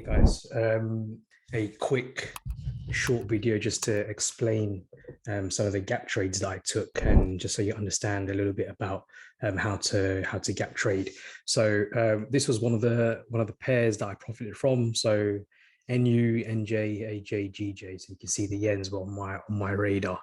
guys. A quick short video just to explain some of the gap trades that I took, and just so you understand a little bit about how to gap trade. So this was one of the pairs that I profited from. So NU, NJ, AJ, GJ. So you can see the yens were on my radar.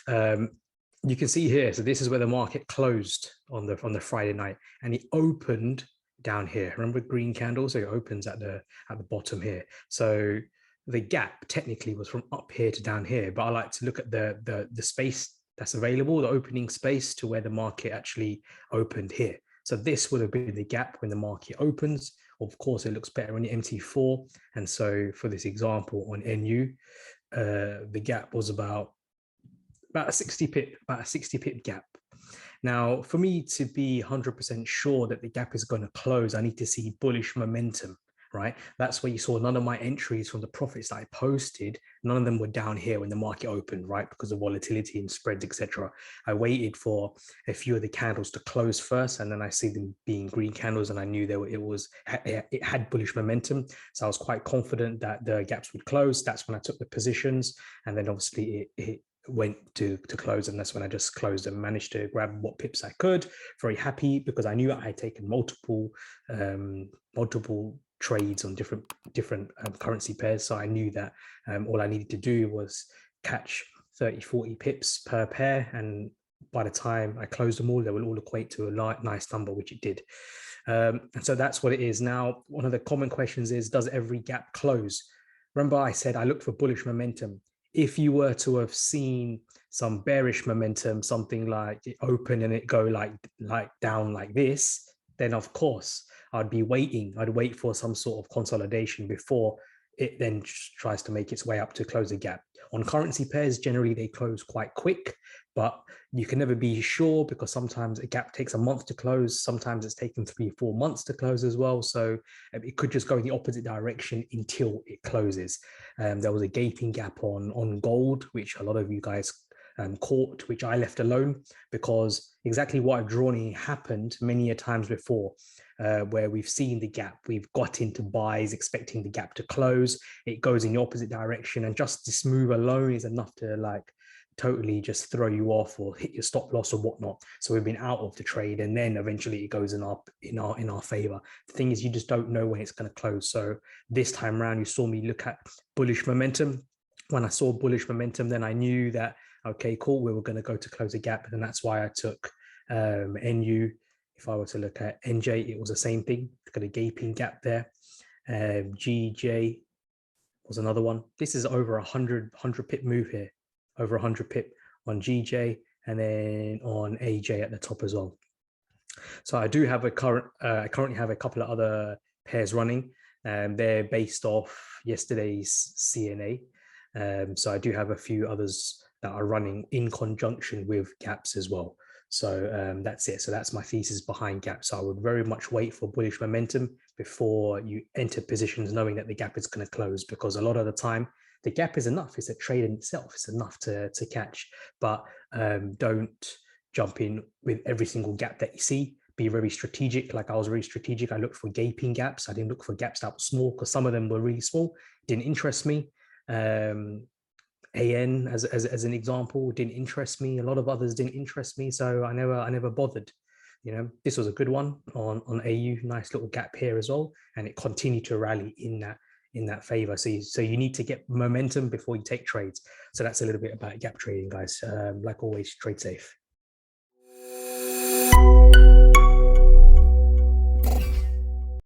You can see here. So this is where the market closed on the Friday night, and it opened down here. Remember green candle? So it opens at the bottom here. So the gap technically was from up here to down here, but I like to look at the space that's available, the opening space to where the market actually opened here. So this would have been the gap when the market opens. Of course, it looks better on the MT4. And so for this example on NU, the gap was about a 60 pip gap. Now, for me to be 100% sure that the gap is going to close, I need to see bullish momentum, right? That's where you saw none of my entries from the profits that I posted. None of them were down here when the market opened, right? Because of volatility and spreads, etc. I waited for a few of the candles to close first, and then I see them being green candles, and I knew it had bullish momentum. So I was quite confident that the gaps would close. That's when I took the positions, and then obviously it went to close, and that's when I just closed and managed to grab what pips I could. Very happy because I knew I had taken multiple trades on different currency pairs, so I knew that all I needed to do was catch 30-40 pips per pair, and by the time I closed them all, they will all equate to a nice number, which it did. And so that's what it is. Now, one of the common questions is, does every gap close? Remember I said I looked for bullish momentum. If you were to have seen some bearish momentum, something like it open and it go like down like this, then of course I'd be waiting. I'd wait for some sort of consolidation before it then tries to make its way up to close a gap. On currency pairs, generally they close quite quick, but you can never be sure because sometimes a gap takes a month to close. Sometimes it's taken 3-4 months to close as well. So it could just go in the opposite direction until it closes. There was a gaping gap on gold, which a lot of you guys caught, which I left alone because exactly what I've drawn in happened many a times before. Where we've seen the gap, we've got into buys expecting the gap to close, it goes in the opposite direction, and just this move alone is enough to like totally just throw you off or hit your stop loss or whatnot. So we've been out of the trade, and then eventually it goes in our favor. The thing is, you just don't know when it's going to close. So this time around, you saw me look at bullish momentum. When I saw bullish momentum, then I knew that okay, cool, we were going to go to close a gap, and that's why I took NU. If I were to look at NJ, it was the same thing. Got a gaping gap there. GJ was another one. This is over 100 pip move here, over 100 pip on GJ, and then on AJ at the top as well. So I do have I currently have a couple of other pairs running. They're based off yesterday's CNA. So I do have a few others that are running in conjunction with gaps as well. So that's it. So that's my thesis behind gaps. So I would very much wait for bullish momentum before you enter positions knowing that the gap is going to close, because a lot of the time the gap is enough. It's a trade in itself. It's enough to catch, but don't jump in with every single gap that you see. Be very strategic. Like I was very strategic. I looked for gaping gaps. I didn't look for gaps that were small because some of them were really small. Didn't interest me. AN as an example didn't interest me. A lot of others didn't interest me, so I never bothered. You know, this was a good one on AU. Nice little gap here as well, and it continued to rally in that favor. So you need to get momentum before you take trades. So that's a little bit about gap trading, guys. Like always, trade safe.